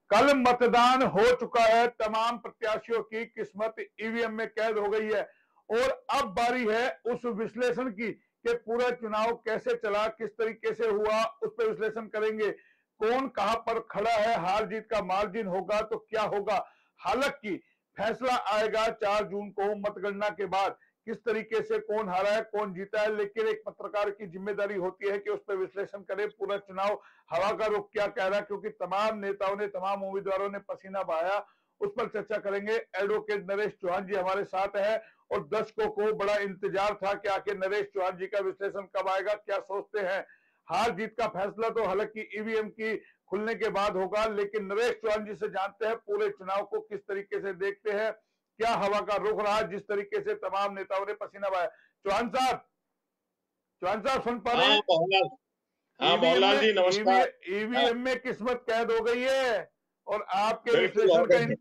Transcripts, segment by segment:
कल मतदान हो चुका है, तमाम प्रत्याशियों की किस्मत ईवीएम में कैद हो गई है और अब बारी है उस विश्लेषण की कि पूरा चुनाव कैसे चला, किस तरीके से हुआ, उस पर विश्लेषण करेंगे। कौन कहां पर खड़ा है, हार जीत का मार्जिन होगा तो क्या होगा। हालांकि फैसला आएगा 4 जून को मतगणना के बाद, किस तरीके से कौन हारा है कौन जीता है। लेकिन एक पत्रकार की जिम्मेदारी होती है कि उस पर विश्लेषण करे, पूरा चुनाव हवा का रुख क्या कह रहा है, क्योंकि तमाम नेताओं ने, तमाम उम्मीदवारों ने पसीना बहाया, उस पर चर्चा करेंगे। एडवोकेट नरेश चौहान जी हमारे साथ है और दर्शकों को बड़ा इंतजार था कि आखिर नरेश चौहान जी का विश्लेषण कब आएगा, क्या सोचते हैं। हार जीत का फैसला तो हालांकि ईवीएम की खुलने के बाद होगा, लेकिन नरेश चौहान जी से जानते हैं पूरे चुनाव को किस तरीके से देखते हैं, क्या हवा का रुख रहा, जिस तरीके से तमाम नेताओं ने पसीना बहाया। चौहान साहब, चौहान साहब सुन पा रहे हाँ हैं। मोहनलाल। हाँ ईवीएम मोहनलाल में जी नमस्कार। ईवीएम में किस्मत कैद हो गई है और बिल्कुल हो गई है।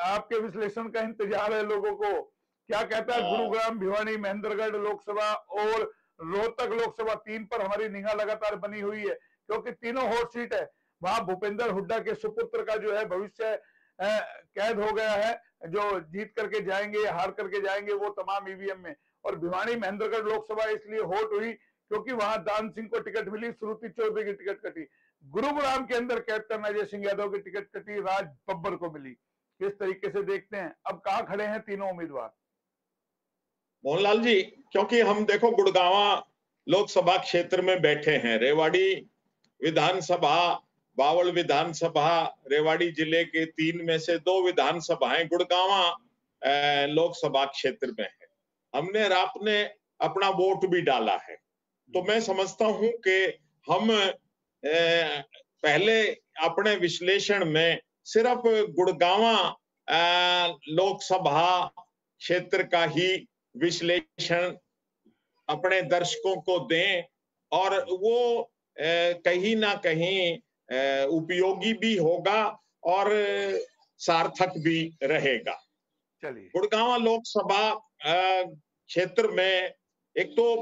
आपके विश्लेषण का इंतजार है लोगों को। क्या कहता है हाँ, गुरुग्राम, भिवानी, महेंद्रगढ़ लोकसभा और रोहतक लोकसभा, 3 पर हमारी निगाह लगातार बनी हुई है, क्योंकि तीनों हॉट सीट है। वहां भूपेंद्र हुड्डा के सुपुत्र का जो है भविष्य कैद हो गया है, जो जीत करके जाएंगे या हार करके जाएंगे वो तमाम ईवीएम में। और भिवानी महेंद्रगढ़ लोकसभा इसलिए हॉट हुई क्योंकि वहां दान सिंह को टिकट मिली, श्रुति चौधरी की टिकट कटी। गुरुग्राम के अंदर कैप्टन अजय सिंह यादव की टिकट कटी, राज बब्बर को मिली। किस तरीके से देखते हैं, अब कहां खड़े हैं तीनों उम्मीदवार। मोहनलाल जी, क्योंकि हम देखो गुड़गांवा लोकसभा क्षेत्र में बैठे हैं, रेवाड़ी विधानसभा, बावल विधानसभा, रेवाड़ी जिले के 3 में से 2 विधानसभाएं गुड़गांवा लोकसभा क्षेत्र में है। हमने और आपने अपना वोट भी डाला है, तो मैं समझता हूं कि हम पहले अपने विश्लेषण में सिर्फ गुड़गांवा लोकसभा क्षेत्र का ही विश्लेषण अपने दर्शकों को दें और वो कहीं ना कहीं उपयोगी भी होगा और सार्थक भी रहेगा। चलिए। गुड़गांव लोकसभा क्षेत्र में एक तो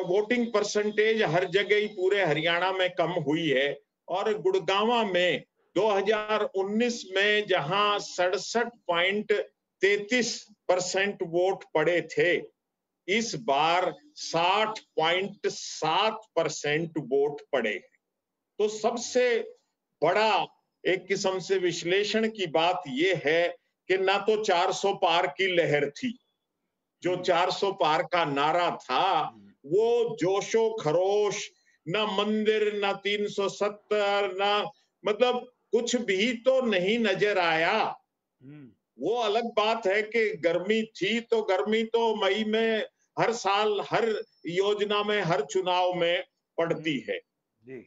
वोटिंग परसेंटेज हर जगह ही पूरे हरियाणा में कम हुई है और गुड़गांव में 2019 में जहां 67.33% वोट पड़े थे, इस बार 60.7% वोट पड़े। तो सबसे बड़ा एक किस्म से विश्लेषण की बात यह है कि ना तो 400 पार की लहर थी, जो 400 पार का नारा था वो जोशो खरोश, ना मंदिर, ना 370, ना मतलब कुछ भी तो नहीं नजर आया। वो अलग बात है कि गर्मी थी, तो गर्मी तो मई में हर साल हर योजना में हर चुनाव में पड़ती है। जी।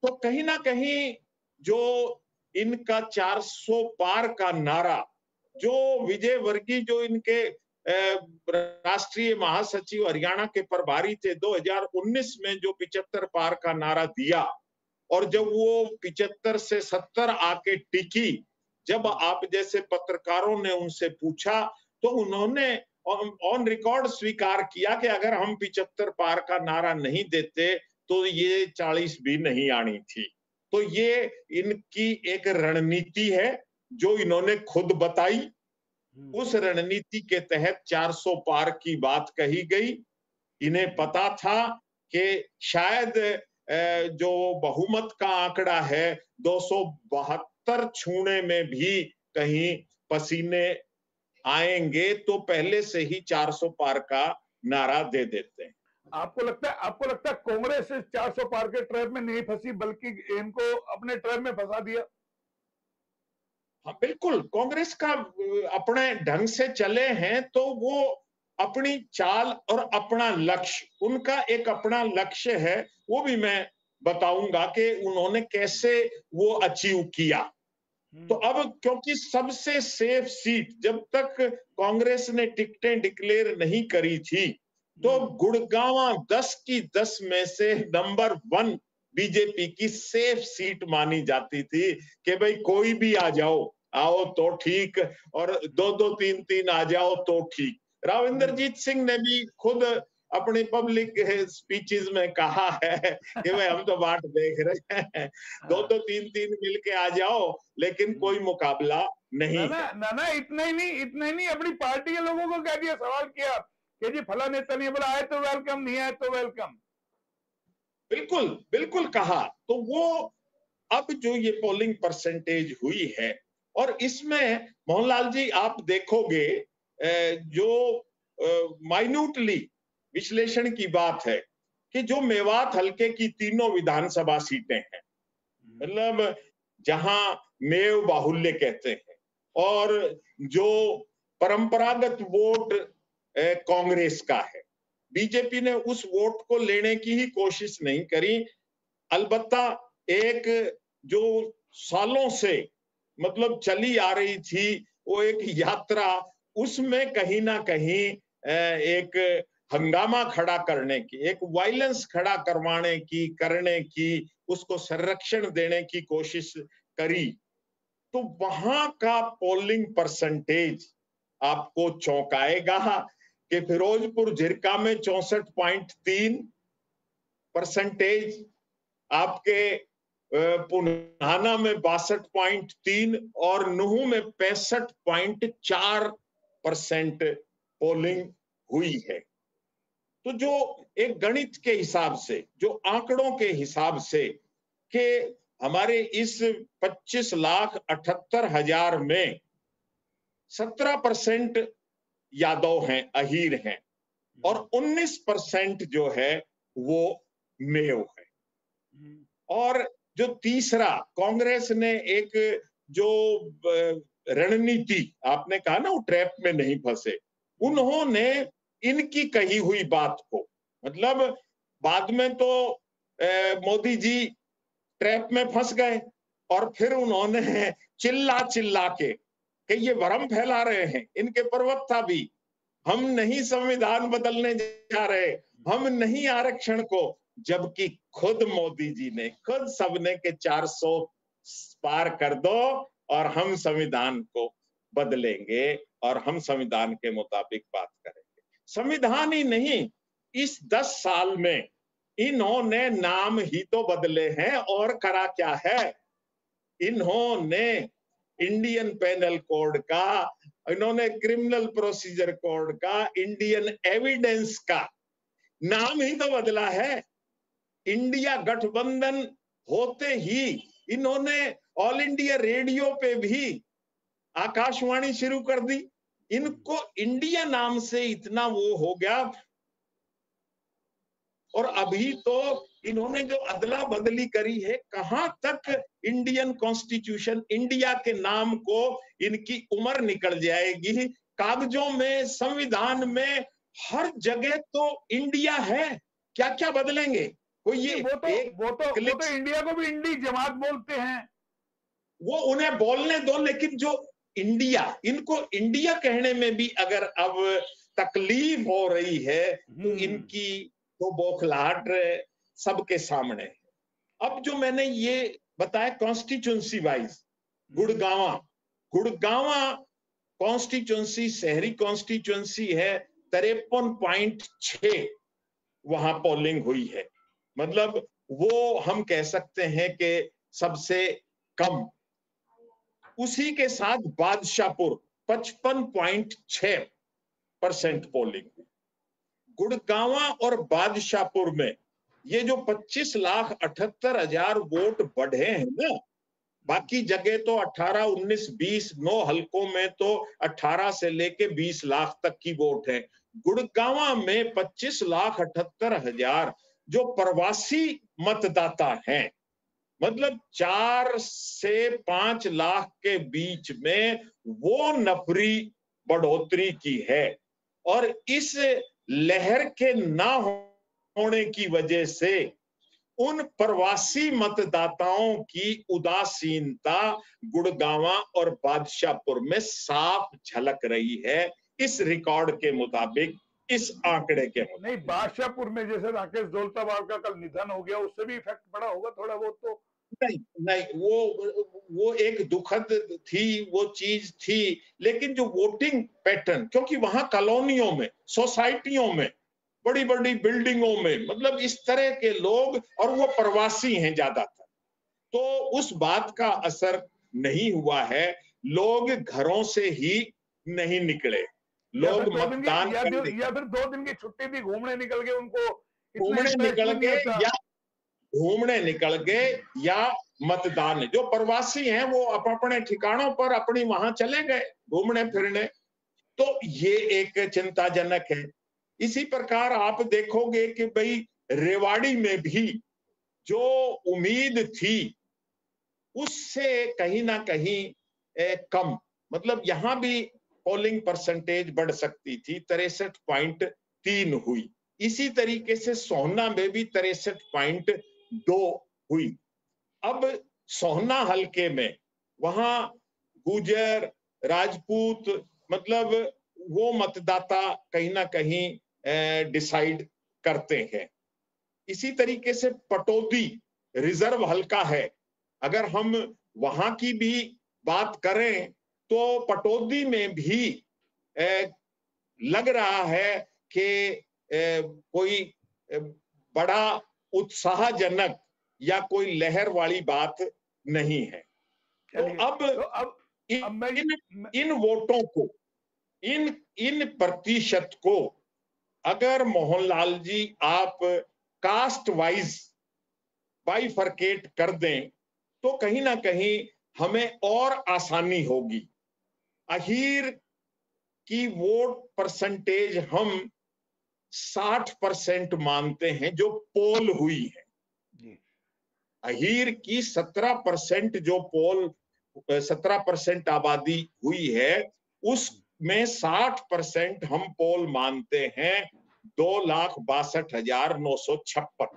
तो कहीं ना कहीं जो इनका 400 पार का नारा, जो विजय वर्गीय जो इनके राष्ट्रीय महासचिव हरियाणा के प्रभारी थे, 2019 में जो 75 पार का नारा दिया और जब वो 75 से 70 आके टिकी, जब आप जैसे पत्रकारों ने उनसे पूछा तो उन्होंने ऑन रिकॉर्ड स्वीकार किया कि अगर हम 75 पार का नारा नहीं देते तो ये 40 भी नहीं आनी थी। तो ये इनकी एक रणनीति है जो इन्होंने खुद बताई। उस रणनीति के तहत 400 पार की बात कही गई। इन्हें पता था कि शायद जो बहुमत का आंकड़ा है 272 छूने में भी कहीं पसीने आएंगे, तो पहले से ही 400 पार का नारा दे देते हैं। आपको लगता है कांग्रेस इस 400 पार के ट्रैप में नहीं फंसी, बल्कि इनको अपने ट्रैप में फंसा दिया। हाँ बिल्कुल, कांग्रेस का अपने ढंग से चले हैं तो वो अपनी चाल और अपना लक्ष्य, उनका एक अपना लक्ष्य है, वो भी मैं बताऊंगा कि उन्होंने कैसे वो अचीव किया। तो अब क्योंकि सबसे सेफ सीट जब तक कांग्रेस ने टिकटें डिक्लेयर नहीं करी थी, तो गुड़गांव 10 की 10 में से नंबर 1 बीजेपी की सेफ सीट मानी जाती थी कि भाई कोई भी आ जाओ, आओ तो ठीक, और 2-2 3-3 आ जाओ तो ठीक। राव इंद्रजीत सिंह ने भी खुद अपनी पब्लिक स्पीचेस में कहा है कि भाई हम तो बाट देख रहे हैं, दो हाँ, दो तीन तीन मिलके आ जाओ, लेकिन कोई मुकाबला ना नहीं ना है। ना ना, इतना ही नहीं, अपनी पार्टी के लोगों को कह दिया, सवाल किया कि जी फला नेता नहीं बोला, आए तो वेलकम, नहीं आए तो वेलकम। बिल्कुल बिल्कुल कहा। तो वो अब जो ये पोलिंग परसेंटेज हुई है, और इसमें मोहनलाल जी आप देखोगे जो माइन्यूटली विश्लेषण की बात है कि जो मेवात हलके की तीनों विधानसभा सीटें हैं, मतलब जहां मेव बाहुल्य कहते हैं, और जो परंपरागत वोट कांग्रेस का है, बीजेपी ने उस वोट को लेने की ही कोशिश नहीं करी। अलबत्ता एक जो सालों से मतलब चली आ रही थी, वो एक यात्रा, उसमें कहीं ना कहीं एक हंगामा खड़ा करने की, एक वायलेंस खड़ा करने की, उसको संरक्षण देने की कोशिश करी। तो वहां का पोलिंग परसेंटेज आपको चौंकाएगा कि फिरोजपुर झिरका में 64.3%, आपके पुनाना में 62.3 और नुहू में 65.4% पोलिंग हुई है। तो जो एक गणित के हिसाब से, जो आंकड़ों के हिसाब से कि हमारे इस 25,78,000 में 17% यादव हैं, अहीर हैं, और 19% जो है वो मेव है। और जो तीसरा, कांग्रेस ने एक जो रणनीति, आपने कहा ना वो ट्रैप में नहीं फंसे, उन्होंने इनकी कही हुई बात को, मतलब बाद में तो मोदी जी ट्रैप में फंस गए, और फिर उन्होंने चिल्ला चिल्ला के कि ये भ्रम फैला रहे हैं, इनके प्रवक्ता भी, हम नहीं संविधान बदलने जा रहे, हम नहीं आरक्षण को, जबकि खुद मोदी जी ने, खुद सबने के 400 पार कर दो और हम संविधान को बदलेंगे और हम संविधान के मुताबिक बात करेंगे। संविधान ही नहीं, इस 10 साल में इन्होंने नाम ही तो बदले हैं, और करा क्या है, इन्होंने इंडियन पेनल कोड का, इन्होंने क्रिमिनल प्रोसीजर कोड का, इंडियन एविडेंस का नाम ही तो बदला है। इंडिया गठबंधन होते ही इन्होंने ऑल इंडिया रेडियो पे भी आकाशवाणी शुरू कर दी। इनको इंडिया नाम से इतना वो हो गया, और अभी तो इन्होंने जो अदला बदली करी है, कहां तक इंडियन कॉन्स्टिट्यूशन, इंडिया के नाम को इनकी उम्र निकल जाएगी। कागजों में, संविधान में, हर जगह तो इंडिया है, क्या क्या बदलेंगे। कोई ये एक वो क्लिक, तो इंडिया को भी इंडी जमात बोलते हैं। वो उन्हें बोलने दो, लेकिन जो इंडिया, इनको इंडिया कहने में भी अगर अब तकलीफ हो रही है, तो इनकी तो बौखलाहट सबके सामने है। अब जो मैंने ये बताया constituency wise, Gurgaon, Gurgaon constituency शहरी कॉन्स्टिट्यूंसी है, 53.6 वहां पोलिंग हुई है, मतलब वो हम कह सकते हैं कि सबसे कम। उसी के साथ बादशाहपुर 55.6% पोलिंग हुई। गुड़गांवा और बादशाहपुर में ये जो 25,78,000 वोट बढ़े हैं ना, बाकी जगह तो 18, 19, 20, 9 हलकों में तो 18 से लेके 20 लाख तक की वोट है। गुड़गांवा में 25,78,000 जो प्रवासी मतदाता हैं, मतलब 4 से 5 लाख के बीच में वो नफरी बढ़ोतरी की है। और इस लहर के ना होने की वजह से उन प्रवासी मतदाताओं की उदासीनता गुड़गांवा और बादशाहपुर में साफ झलक रही है, इस रिकॉर्ड के मुताबिक, इस आंकड़े के नहीं, मुताबिक। बादशाहपुर में जैसे राकेश दौलताबाद का कल निधन हो गया, उससे भी इफेक्ट पड़ा होगा थोड़ा बहुत तो। नहीं नहीं, वो एक दुखद थी, वो चीज थी, लेकिन जो वोटिंग पैटर्न, क्योंकि वहां कॉलोनियों में, सोसाइटियों में बड़ी बड़ी बिल्डिंगों में, मतलब इस तरह के लोग, और वो प्रवासी हैं ज्यादातर। तो उस बात का असर नहीं हुआ है। लोग घरों से ही नहीं निकले, या फिर लोग दो दिन मतदान की करने या फिर 2 दिन की छुट्टी थी, घूमने निकल गए, उनको इतना घूमने इंटरेस्ट निकल भी नहीं गए, होता। या घूमने निकल गए, या मतदान। जो प्रवासी हैं वो अपने ठिकानों पर अपनी वहां चले गए घूमने फिरने। तो ये एक चिंताजनक है। इसी प्रकार आप देखोगे कि भाई रेवाड़ी में भी जो उम्मीद थी उससे कहीं ना कहीं कम, मतलब यहां भी पोलिंग परसेंटेज बढ़ सकती थी, 63.3 हुई। इसी तरीके से सोहना में भी 63.2 हुई। अब सोहना हलके में वहां गुजर, राजपूत, मतलब वो मतदाता कहीं ना कहीं डिसाइड करते हैं। इसी तरीके से पटौदी रिजर्व हलका है, अगर हम वहां की भी बात करें तो पटौदी में भी लग रहा है कि कोई बड़ा उत्साहजनक या कोई लहर वाली बात नहीं है। तो चलिए, अब तो अब इन मैं इन वोटों को, इन इन प्रतिशत को अगर मोहनलाल जी आप कास्ट वाइज बाइफरकेट कर दें तो कहीं ना कहीं हमें और आसानी होगी। अहीर की वोट परसेंटेज हम 60% मानते हैं जो पोल हुई है। जी, अहीर की 17% जो पोल, 17% आबादी हुई है, उसमें 60% हम पोल मानते हैं, 2,62,956।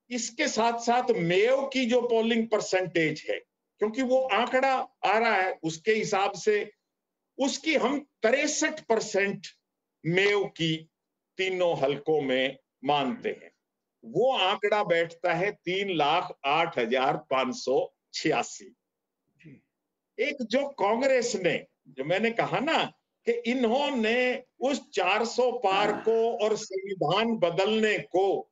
इसके साथ साथ मेयो की जो पोलिंग परसेंटेज है, क्योंकि वो आंकड़ा आ रहा है उसके हिसाब से, उसकी हम 63% मेयो की तीनों हलकों में मानते हैं। वो आंकड़ा बैठता है 3,08,586। जी, एक जो कांग्रेस ने, जो मैंने कहा ना कि इन्होंने उस 400 पार को और संविधान बदलने को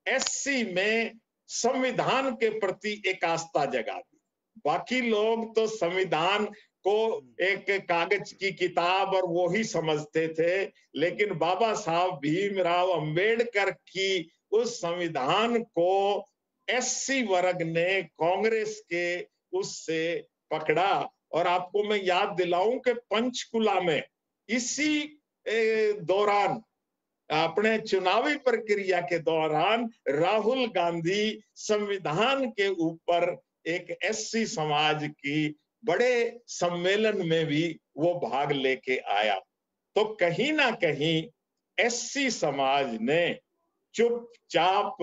एससी में संविधान के प्रति एक आस्था जगा दी। बाकी लोग तो संविधान को एक कागज की किताब और वो ही समझते थे, लेकिन बाबा साहब भीमराव अंबेडकर की उस संविधान को एससी वर्ग ने कांग्रेस के उससे पकड़ा। और आपको मैं याद दिलाऊं कि पंचकुला में इसी दौरान, अपने चुनावी प्रक्रिया के दौरान, राहुल गांधी संविधान के ऊपर एक एससी समाज की बड़े सम्मेलन में भी वो भाग लेके आया। तो कहीं ना कहीं एससी समाज ने चुपचाप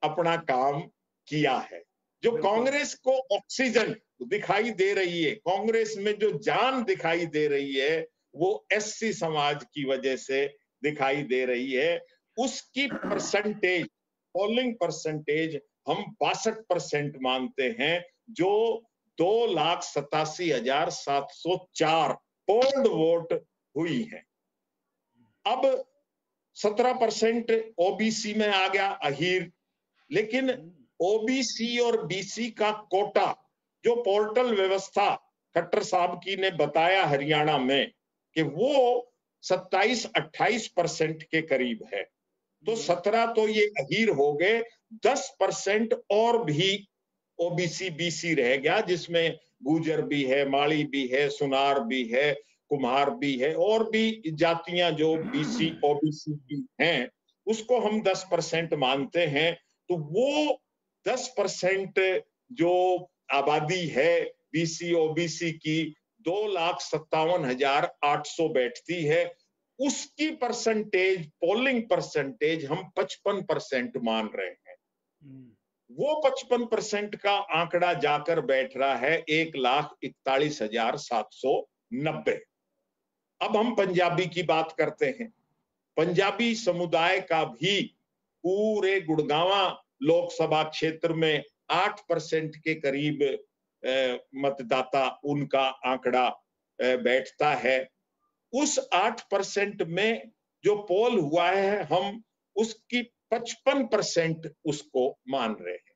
अपना काम किया है। जो बिल्कुल। कांग्रेस को ऑक्सीजन दिखाई दे रही है, कांग्रेस में जो जान दिखाई दे रही है, वो एससी समाज की वजह से दिखाई दे रही है। उसकी परसेंटेज, पोलिंग परसेंटेज हम 62% मानते हैं, जो 2,87,704 पोल्ड वोट हुई है। अब 17% ओबीसी में आ गया अहीर, लेकिन ओबीसी और बीसी का कोटा, जो पोर्टल व्यवस्था खट्टर साहब की ने बताया हरियाणा में कि वो 27-28% के करीब है। तो 17 तो ये अहीर हो गए, 10% और भी ओबीसी बीसी रह गया, जिसमें गुजर भी है, माली भी है, सुनार भी है, कुम्हार भी है, और भी जातियां जो बीसी ओबीसी की हैं, उसको हम 10% मानते हैं। तो वो 10% जो आबादी है बीसी ओबीसी की, 2,57,800 बैठती है। उसकी परसेंटेज, पोलिंग परसेंटेज हम 55% मान रहे हैं। वो 55% का आंकड़ा जाकर बैठ रहा है 1,41,790। अब हम पंजाबी की बात करते हैं। पंजाबी समुदाय का भी पूरे गुड़गांवा लोकसभा क्षेत्र में 8% के करीब मतदाता, उनका आंकड़ा बैठता है। उस 8% में जो पोल हुआ है हम उसकी 55% उसको मान रहे हैं।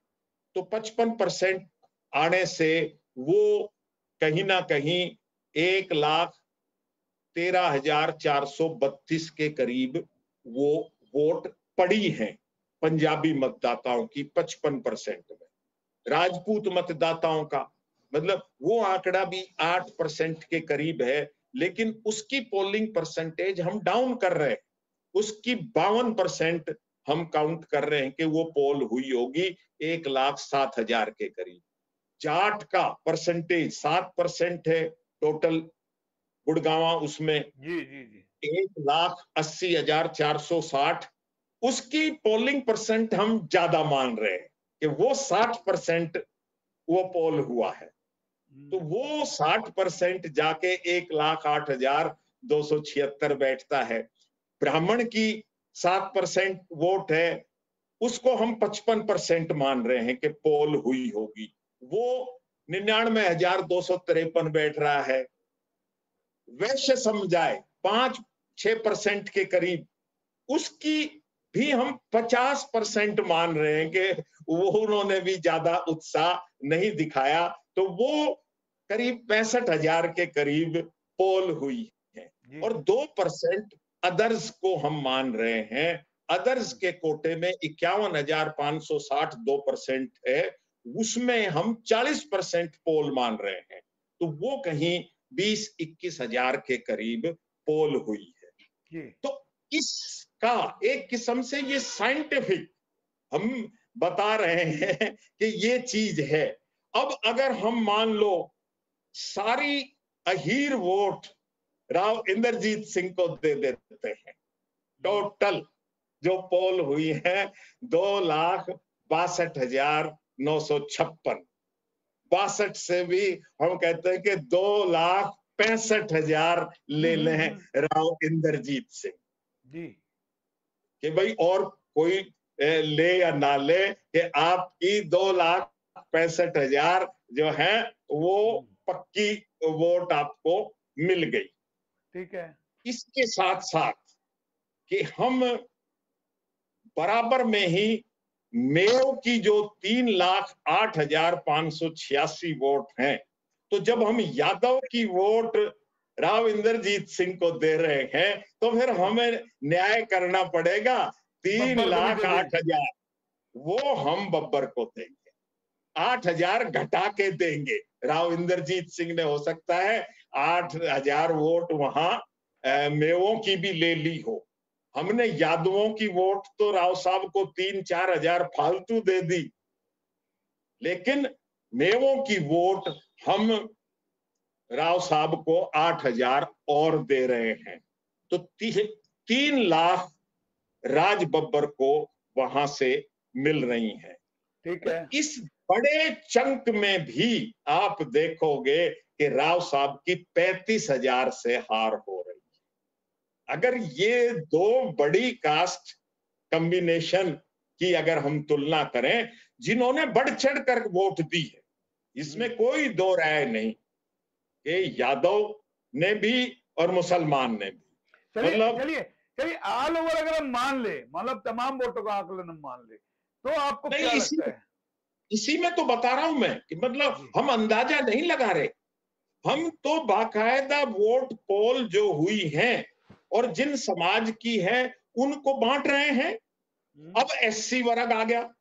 तो 55% आने से वो कहीं ना कहीं 1,13,432 के करीब वो वोट पड़ी हैं पंजाबी मतदाताओं की 55% में। राजपूत मतदाताओं का मतलब वो आंकड़ा भी 8% के करीब है, लेकिन उसकी पोलिंग परसेंटेज हम डाउन कर रहे हैं। उसकी 52% हम काउंट कर रहे हैं कि वो पोल हुई होगी 1,07,000 के करीब। जाट का परसेंटेज 7% है टोटल गुड़गांवा, उसमें जी जी जी 1,80,460। उसकी पोलिंग परसेंट हम ज्यादा मान रहे हैं कि वो 60% वो पोल हुआ है। तो वो 60% जाके 1,08,276 बैठता है। ब्राह्मण की 7% वोट है, उसको हम 55% मान रहे हैं कि पोल हुई होगी। वो 99,253 बैठ रहा है। वैश्य समुदाय 5-6% के करीब, उसकी भी हम 50% मान रहे हैं कि वो उन्होंने भी ज्यादा उत्साह नहीं दिखाया, तो वो करीब 65,000 के करीब पोल हुई है। और 2% अदर्स को हम मान रहे हैं। अदर्स के कोटे में 51,560 2% है, उसमें हम 40% पोल मान रहे हैं। तो वो कहीं 20-21,000 के करीब पोल हुई है। तो इसका एक किस्म से ये साइंटिफिक हम बता रहे हैं कि ये चीज है। अब अगर हम मान लो सारी अहीर वोट राव इंद्रजीत सिंह को दे देते हैं, टोटल जो पोल हुई है 2,62,956, 62 से भी हम कहते हैं कि 2,65,000 ले लें राव इंद्रजीत सिंह जी कि भाई और कोई ले या ना ले, कि आपकी 2,65,000 जो है वो पक्की वोट आपको मिल गई। ठीक है। इसके साथ साथ कि हम बराबर में ही मेयो की जो 3,08,586 वोट हैं, तो जब हम यादव की वोट राव इंद्रजीत सिंह को दे रहे हैं तो फिर हमें न्याय करना पड़ेगा। 3,08,000 वो हम बब्बर को देंगे, 8,000 घटा के देंगे। राव इंद्रजीत सिंह ने हो सकता है 8,000 वोट वहां मेवों की भी ले ली हो। हमने यादवों की वोट तो राव साहब को 3-4 हजार फालतू दे दी, लेकिन मेवों की वोट हम राव साहब को 8,000 और दे रहे हैं। तो 3 लाख राज बब्बर को वहां से मिल रही हैं। ठीक है। इस बड़े चंक में भी आप देखोगे कि राव साहब की 35,000 से हार हो रही है। अगर ये दो बड़ी कास्ट कॉम्बिनेशन की अगर हम तुलना करें, जिन्होंने बढ़ चढ़ कर वोट दी है, इसमें कोई दो राय नहीं कि यादव ने भी और मुसलमान ने भी। चलिए चलिए चलिए, ऑल ओवर अगर हम मान ले, मतलब तमाम वोटों का आकलन हम मान ले, तो आपको क्या लगता है? इसी में तो बता रहा हूं मैं कि मतलब हम अंदाजा नहीं लगा रहे, हम तो बाकायदा वोट पोल जो हुई हैं और जिन समाज की है उनको बांट रहे हैं। अब एससी वर्ग आ गया।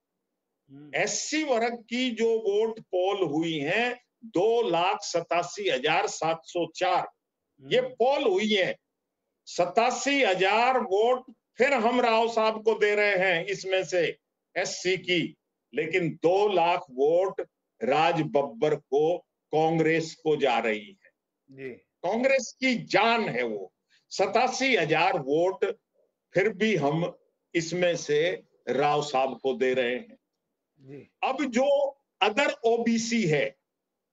एससी वर्ग की जो वोट पोल हुई है 2,87,704 ये पोल हुई है। 87,000 वोट फिर हम राव साहब को दे रहे हैं इसमें से एससी की, लेकिन 2 लाख वोट राज बब्बर को कांग्रेस को जा रही है। कांग्रेस की जान है वो। 87,000 वोट फिर भी हम इसमें से राव साहब को दे रहे हैं। अब जो अदर ओबीसी है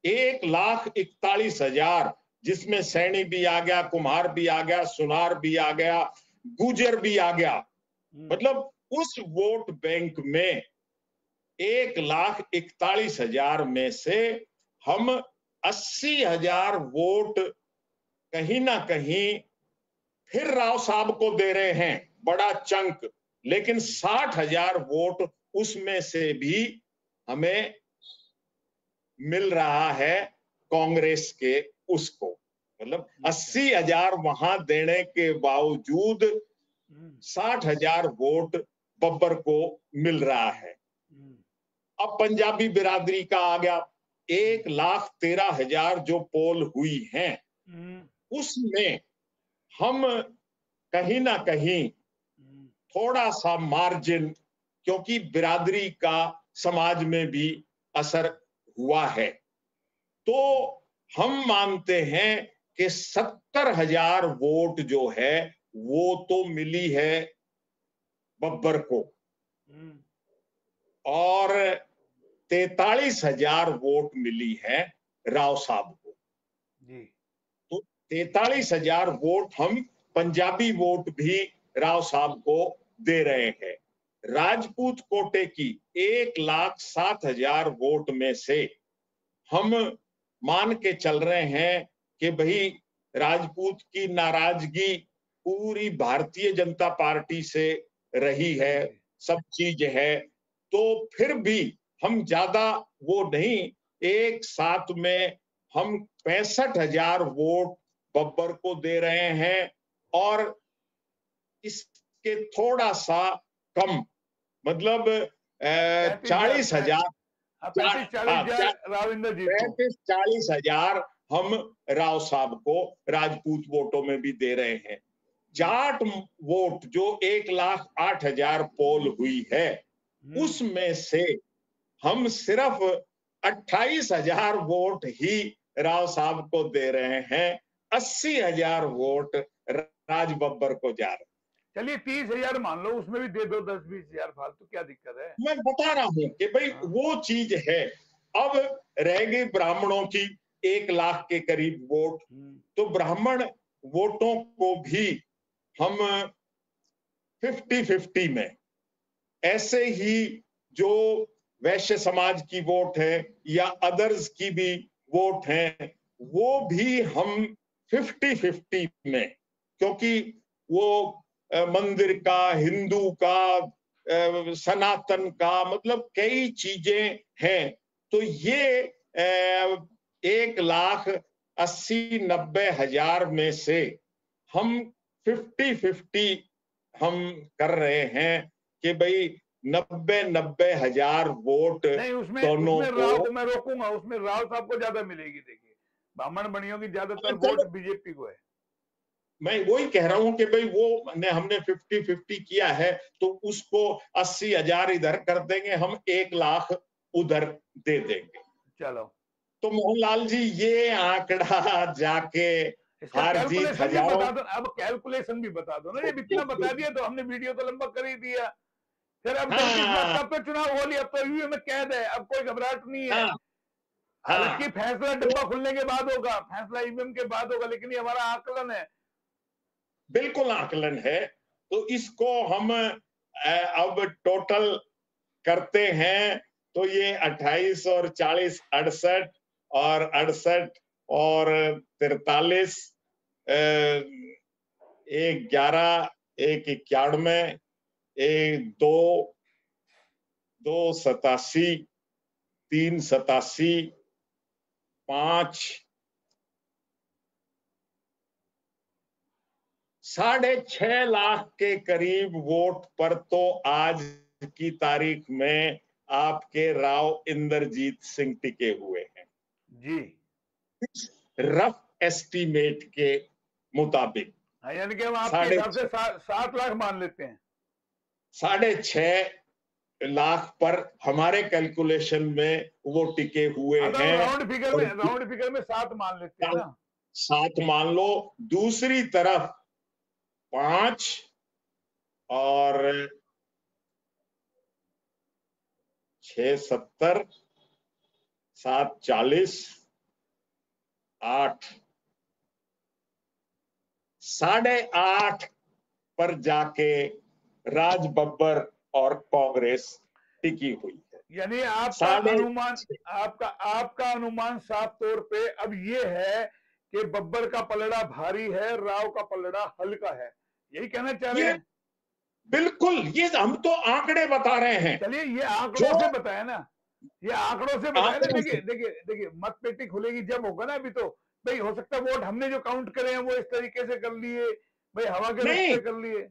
1,41,000, जिसमें सैनी भी आ गया, कुम्हार भी आ गया, सुनार भी आ गया, गुजर भी आ गया, मतलब उस वोट बैंक में 1,41,000 में से हम 80,000 वोट कहीं ना कहीं फिर राव साहब को दे रहे हैं बड़ा चंक, लेकिन 60,000 वोट उसमें से भी हमें मिल रहा है कांग्रेस के उसको, मतलब 80,000 वहां देने के बावजूद 60,000 वोट बब्बर को मिल रहा है। अब पंजाबी बिरादरी का आ गया, 1,13,000 जो पोल हुई हैं उसमें हम कहीं ना कहीं थोड़ा सा मार्जिन, क्योंकि बिरादरी का समाज में भी असर हुआ है, तो हम मानते हैं कि 70,000 वोट जो है वो तो मिली है बब्बर को, और 43,000 वोट मिली है राव साहब को। तो 43,000 वोट हम पंजाबी वोट भी राव साहब को दे रहे हैं। राजपूत कोटे की 1,07,000 वोट में से हम मान के चल रहे हैं कि भाई राजपूत की नाराजगी पूरी भारतीय जनता पार्टी से रही है, सब चीज है, तो फिर भी हम ज्यादा वो नहीं, एक साथ में हम 65,000 वोट बब्बर को दे रहे हैं, और इसके थोड़ा सा कम, मतलब 40,000, 35-40,000 हम राव साहब को राजपूत वोटों में भी दे रहे हैं। जाट वोट जो 1,08,000 पोल हुई है उसमें से हम सिर्फ 28,000 वोट ही राव साहब को दे रहे हैं, 80,000 वोट राज बब्बर को जा रहे हैं। चलिए 30,000 मान लो, उसमें भी दे दो 10-20,000 फालतू, क्या दिक्कत है? मैं बता रहा हूं कि भाई वो चीज है। अब रह गई ब्राह्मणों की 1 लाख के करीब वोट, तो ब्राह्मण वोटों को भी हम 50-50 में, ऐसे ही जो वैश्य समाज की वोट है या अदर्स की भी वोट है वो भी हम 50-50 में, क्योंकि वो मंदिर का, हिंदू का, सनातन का, मतलब कई चीजें हैं, तो ये 1,80,000-90,000 में से हम 50-50 हम कर रहे हैं कि भाई 90,000 वोट नहीं, दोनों उसमें को। राव, मैं रोकूंगा, उसमें राव साहब को ज्यादा मिलेगी। देखिए ब्राह्मण बनियों की ज्यादातर वोट बीजेपी को है। मैं वही कह रहा हूं कि भाई वो हमने 50-50 किया है, तो उसको 80,000 इधर कर देंगे, हम 1 लाख उधर दे देंगे। चलो, तो मोहनलाल जी ये आंकड़ा जाके हार जीत हजारों, अब कैलकुलेशन भी बता दो ना। ये इतना बता दिया तो हमने वीडियो तो लंबा कर ही दिया। फिर अब कब तो चुनाव हो लिया, अब तो ईवीएम में कैद है, अब कोई घबराहट नहीं है। हालांकि फैसला डिब्बा खुलने के बाद होगा, फैसला ईवीएम के बाद होगा, लेकिन ये हमारा आकलन है। बिल्कुल आकलन है। तो इसको हम अब टोटल करते हैं तो ये 28 और 40 68, और 68 और 43, 1 11, 1 91, 1 2, 2 87, 3 87, 5 6.5 लाख के करीब वोट पर तो आज की तारीख में आपके राव इंद्रजीत सिंह टिके हुए हैं जी, रफ एस्टीमेट के मुताबिक। यानी कि हम आपके हिसाब से 7 लाख मान लेते हैं। 6.5 लाख पर हमारे कैलकुलेशन में वो टिके हुए हैं। राउंड फिगर में 7 मान लेते हैं ना, 7 मान लो। दूसरी तरफ 5 और 6 70, 7 40, 8 8.5 पर जाके राज बब्बर और कांग्रेस टिकी हुई है। यानी आपका अनुमान साफ तौर पे अब ये है कि बब्बर का पलड़ा भारी है, राव का पलड़ा हल्का है, यही कहना चाह रहे ये हैं? बिल्कुल, ये हम तो आंकड़े बता रहे हैं चलिए ये जो आंकड़ों से बताया ना, ये आंकड़ों से बताया ना। आंकड़ों देखिए से। देखिए देखिए, मत पेटी खुलेगी जब होगा ना। अभी तो भाई हो सकता है वोट हमने जो काउंट करे हैं वो इस तरीके से कर लिए, भाई हवा के रुख नहीं, से कर लिए।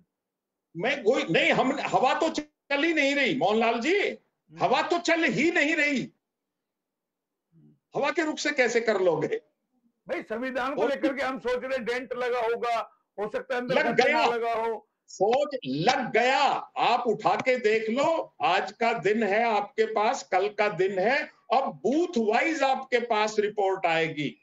मैं कोई नहीं, हम हवा तो चल ही नहीं रही मोहनलाल जी, हवा तो चल ही नहीं रही, हवा के रुख से कैसे कर लोगे? भाई संविधान को वो लेकर के हम सोच रहे हैं डेंट लगा होगा, हो सकता है अंदर लग खड्डा ना गया, लगा हो। सोच लग गया। आप उठा के देख लो, आज का दिन है आपके पास, कल का दिन है, अब बूथ वाइज आपके पास रिपोर्ट आएगी।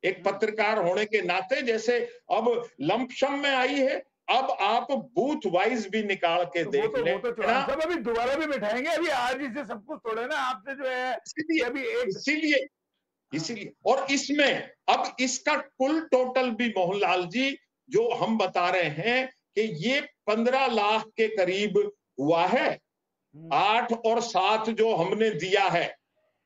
एक पत्रकार होने के नाते जैसे अब लंपशम में आई है, अब आप बूथ वाइज भी निकाल के तो देख वो तो चौहान लेना। साहब अभी दोबारा भी बिठाएंगे, अभी आज ही से सब कुछ थोड़े ना आपसे जो है कि इसीलिए अभी एक। इसीलिए हाँ। इसीलिए और इसमें अब इसका कुल टोटल भी मोहनलाल जी जो हम बता रहे हैं कि ये 15 लाख के करीब हुआ है। 8 और 7 जो हमने दिया है,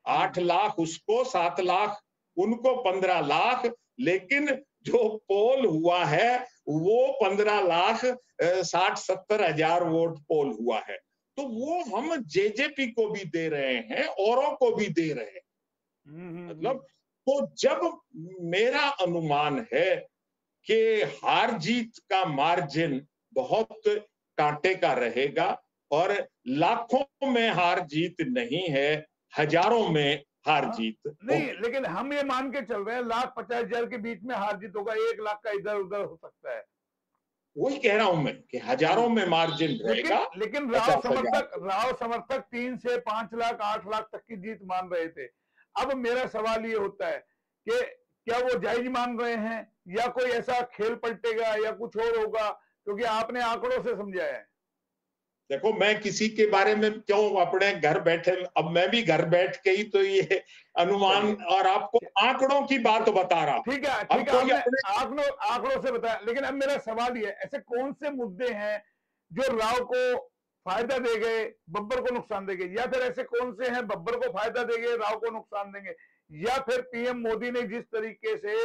8 लाख उसको, 7 लाख उनको, 15 लाख। लेकिन जो पोल हुआ है वो 15 लाख 60-70 हजार वोट पोल हुआ है। तो वो हम जेजेपी को भी दे रहे हैं, औरों को भी दे रहे हैं। मतलब तो जब मेरा अनुमान है कि हार जीत का मार्जिन बहुत कांटे का रहेगा और लाखों में हार जीत नहीं है, हजारों में हार हाँ, जीत नहीं होगी। लेकिन हम ये मान के चल रहे हैं 1,50,000 के बीच में हार जीत होगा, 1 लाख का इधर उधर हो सकता है। वही कह रहा हूं मैं कि हजारों में मार्जिन लेकिन रहेगा, लेकिन 50,000। राव समर्थक 3 से 5 लाख 8 लाख तक की जीत मान रहे थे। अब मेरा सवाल ये होता है कि क्या वो जायज मान रहे हैं या कोई ऐसा खेल पलटेगा या कुछ और होगा, क्योंकि आपने आंकड़ों से समझाया है। देखो, मैं किसी के बारे में क्यों अपने घर बैठे, अब मैं भी घर बैठ के ही तो ये अनुमान चलिए और आपको आंकड़ों की बात बता रहा हूं। ठीक है अब ठीक है, कोई आपने अपने आंकड़ों आंकड़ों से बताया। लेकिन अब मेरा सवाल ये है, ऐसे कौन से मुद्दे हैं जो राव को फायदा दे गए, बब्बर को नुकसान देंगे, या फिर ऐसे कौन से हैं बब्बर को फायदा देंगे राव को नुकसान देंगे, या फिर पीएम मोदी ने जिस तरीके से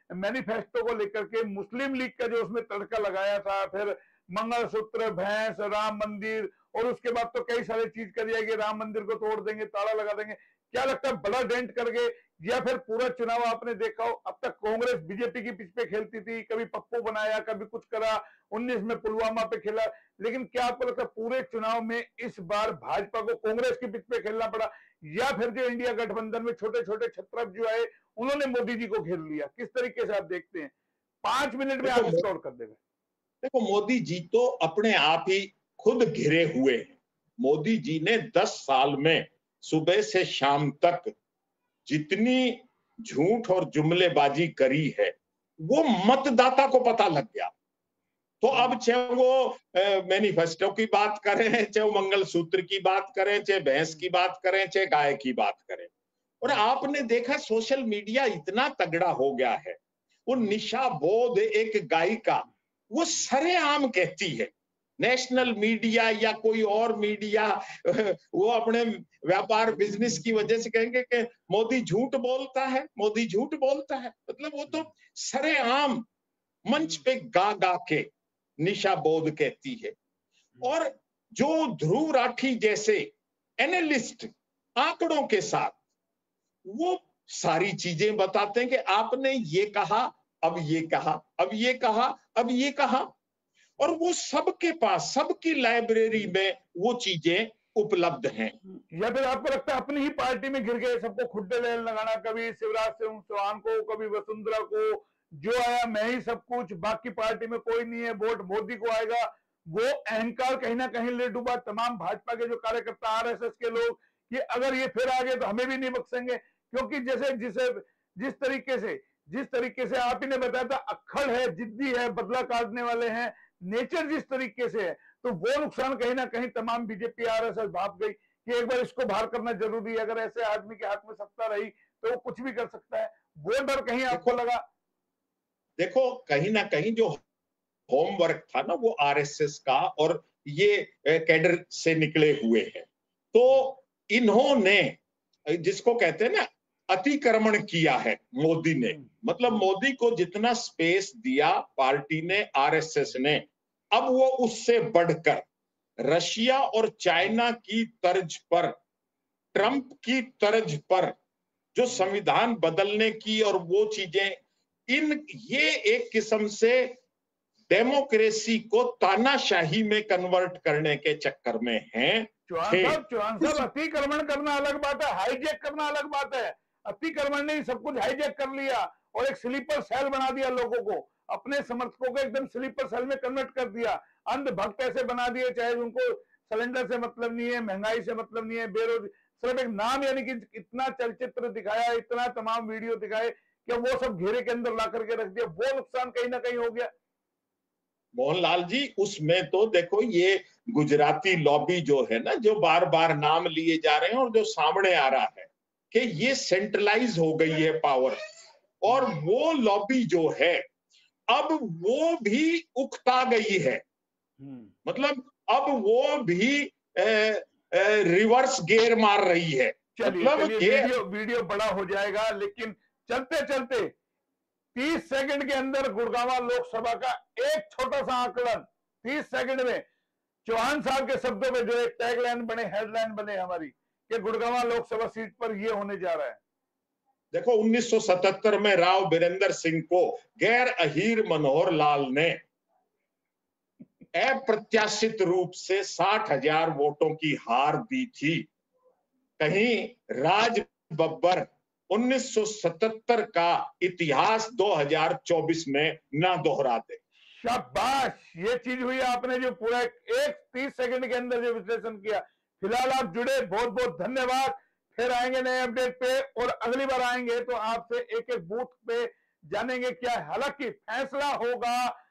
मैनिफेस्टो को लेकर के मुस्लिम लीग का जो उसमें तड़का लगाया था, फिर मंगलसूत्र, भैंस, राम मंदिर, और उसके बाद तो कई सारी चीज कर दिया कि राम मंदिर को तोड़ देंगे, ताला लगा देंगे। क्या लगता है बड़ा डेंट कर गए, या फिर पूरा चुनाव आपने देखा हो अब तक कांग्रेस बीजेपी की पिच पे खेलती थी, कभी पप्पू बनाया कभी कुछ करा, 19 में पुलवामा पे खेला, लेकिन क्या आपको लगता है पूरे चुनाव में इस बार भाजपा को कांग्रेस की पिच पे खेलना पड़ा, या फिर जो इंडिया गठबंधन में छोटे छोटे छत्रप जो आए उन्होंने मोदी जी को घेर लिया? किस तरीके से आप देखते हैं? 5 मिनट में देखो आप स्कोर कर देगा। देखो, मोदी जी तो अपने आप ही खुद घिरे हुए हैं। मोदी जी ने 10 साल में सुबह से शाम तक जितनी झूठ और जुमलेबाजी करी है वो मतदाता को पता लग गया। तो अब चाहे वो मैनिफेस्टो की बात करें, चाहे वो मंगलसूत्र की बात करें, चाहे भैंस की बात करें, चाहे गाय की बात करें, और आपने देखा सोशल मीडिया इतना तगड़ा हो गया है। वो निशा बोध एक गायिका, वो सरेआम कहती है, नेशनल मीडिया या कोई और मीडिया वो अपने व्यापार बिजनेस की वजह से कहेंगे कि मोदी झूठ बोलता है, मोदी झूठ बोलता है। मतलब वो तो सरेआम मंच पे गा गा के निशा बोध कहती है। और जो ध्रुव राठी जैसे एनालिस्ट आंकड़ों के साथ वो सारी चीजें बताते हैं कि आपने ये कहा, अब ये कहा, अब ये कहा, अब ये कहा, और वो सबके पास, सबकी लाइब्रेरी में वो चीजें उपलब्ध हैं। या फिर आपको लगता है अपनी ही पार्टी में गिर गए, सबको खुड्डे लगाना, कभी शिवराज सिंह चौहान को, कभी वसुंधरा को, जो आया मैं ही सब कुछ, बाकी पार्टी में कोई नहीं है, वोट मोदी को आएगा। वो अहंकार कहीं ना कहीं ले डूबा तमाम भाजपा के जो कार्यकर्ता, आरएसएस के लोग, कि अगर ये फिर आ गए तो हमें भी नहीं बख्शेंगे। क्योंकि जैसे जिसे जिस तरीके से आप ही ने बताया था, अक्खड़ है, जिद्दी है, बदला काटने वाले हैं, नेचर जिस तरीके से है, तो वो नुकसान कहीं ना कहीं तमाम बीजेपी आरएसएस भाप गई कि एक बार इसको बाहर करना जरूरी है, अगर ऐसे आदमी के हाथ में सत्ता रही तो वो कुछ भी कर सकता है। वो डर कहीं आपको देखो लगा? देखो, कहीं ना कहीं जो होमवर्क था ना वो आरएसएस का, और ये कैडर से निकले हुए हैं। तो इन्होंने, जिसको कहते हैं ना अतिक्रमण किया है मोदी ने। मतलब मोदी को जितना स्पेस दिया पार्टी ने, आरएसएस ने, अब वो उससे बढ़कर रशिया और चाइना की तर्ज पर, ट्रंप की तर्ज पर जो संविधान बदलने की और वो चीजें, ये एक किस्म से डेमोक्रेसी को तानाशाही में कन्वर्ट करने के चक्कर में हैं। चौहान साहब अतिक्रमण करना अलग बात है, हाईजैक करना अलग बात है। अतिक्रमण ने सब कुछ हाईजैक कर लिया और एक स्लीपर सेल बना दिया, लोगों को, अपने समर्थकों को एकदम स्लीपर सेल में कन्वर्ट कर दिया, अंधभक्त ऐसे बना दिए, चाहे उनको सिलेंडर से मतलब नहीं है, महंगाई से मतलब नहीं है, बेरोजगार, सिर्फ एक नाम, यानी कि इतना चलचित्र दिखाया, इतना तमाम वीडियो दिखाए कि वो सब घेरे के अंदर ला करके रख दिया। वो नुकसान कहीं ना कहीं हो गया। मोहनलाल जी, उसमें तो देखो ये गुजराती लॉबी जो है ना, जो बार बार नाम लिए जा रहे हैं और जो सामने आ रहा है कि ये सेंट्रलाइज हो गई है पावर, और वो लॉबी जो है अब वो भी उकता गई है। मतलब अब वो भी रिवर्स गियर मार रही है। मतलब वीडियो बड़ा हो जाएगा, लेकिन चलते चलते 30 सेकंड के अंदर गुड़गांव लोकसभा का एक छोटा सा आकलन, 30 सेकंड में चौहान साहब के शब्दों में जो एक टैगलाइन बने, हेडलाइन बने हमारी, कि गुड़गांव लोकसभा सीट पर यह होने जा रहा है। देखो 1977 में राव बीरेंद्र सिंह को गैर अहीर मनोहर लाल ने अप्रत्याशित रूप से 60,000 वोटों की हार दी थी। कहीं राज बब्बर 1977 का इतिहास 2024 में ना दोहरा दे। शाबाश, ये चीज हुई आपने जो पूरा एक 30 सेकंड के अंदर जो विश्लेषण किया। फिलहाल आप जुड़े, बहुत बहुत धन्यवाद। फिर आएंगे नए अपडेट पे, और अगली बार आएंगे तो आपसे एक एक बूथ पे जानेंगे क्या है। हालांकि फैसला होगा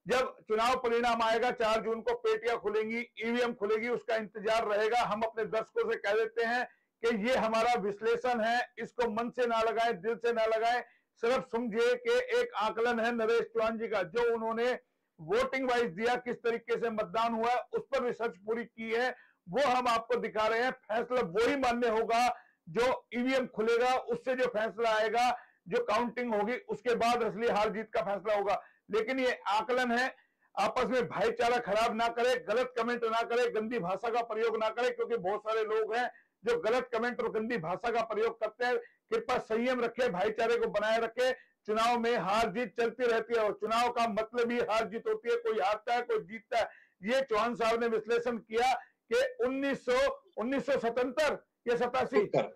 जब चुनाव परिणाम आएगा, 4 जून को पेटियां खुलेंगी, ईवीएम खुलेगी, उसका इंतजार रहेगा। हम अपने दर्शकों से कह देते हैं कि ये हमारा विश्लेषण है, इसको मन से ना लगाएं, दिल से ना लगाएं, सिर्फ समझिए कि एक आकलन है नरेश चौहान जी का, जो उन्होंने वोटिंग वाइज दिया, किस तरीके से मतदान हुआ, उस पर रिसर्च पूरी की है, वो हम आपको दिखा रहे हैं। फैसला वही मान्य होगा जो ईवीएम खुलेगा, उससे जो फैसला आएगा, जो काउंटिंग होगी, उसके बाद असली हार जीत का फैसला होगा। लेकिन ये आकलन है, आपस में भाईचारा खराब ना करे, गलत कमेंट ना करे, गंदी भाषा का प्रयोग ना करे, क्योंकि बहुत सारे लोग हैं जो गलत कमेंट और गंदी भाषा का प्रयोग करते हैं। कृपया संयम रखे, भाईचारे को बनाए रखे। चुनाव में हार जीत चलती रहती है और चुनाव का मतलब ही हार जीत होती है, कोई हारता है कोई जीतता है। ये चौहान साहब ने विश्लेषण किया कि 1977 या 87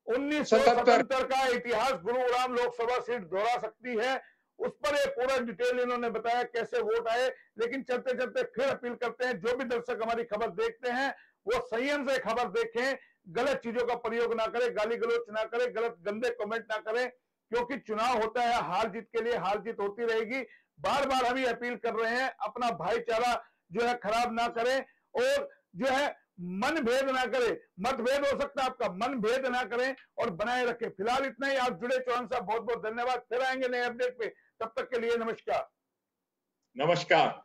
1977 का इतिहास गुरुग्राम लोकसभा सीट दोहरा सकती है। उस पर ये पूरा डिटेल इन्होंने बताया कैसे वोट आए। लेकिन चलते चलते फिर अपील करते हैं, जो भी दर्शक हमारी खबर देखते हैं वो संयम से खबर देखें, गलत चीजों का प्रयोग ना करें, गाली गलौच ना करें, गलत गंदे कमेंट ना करें, क्योंकि चुनाव होता है हार जीत के लिए, हार जीत होती रहेगी। बार बार हम ये अपील कर रहे हैं, अपना भाईचारा जो है खराब ना करें, और जो है मन भेद ना करें, मतभेद हो सकता है आपका, मन भेद ना करें और बनाए रखें। फिलहाल इतना ही। आप जुड़े चौहान साहब, बहुत बहुत धन्यवाद। फिर आएंगे नए अपडेट पे, तब तक के लिए नमस्कार। नमस्कार।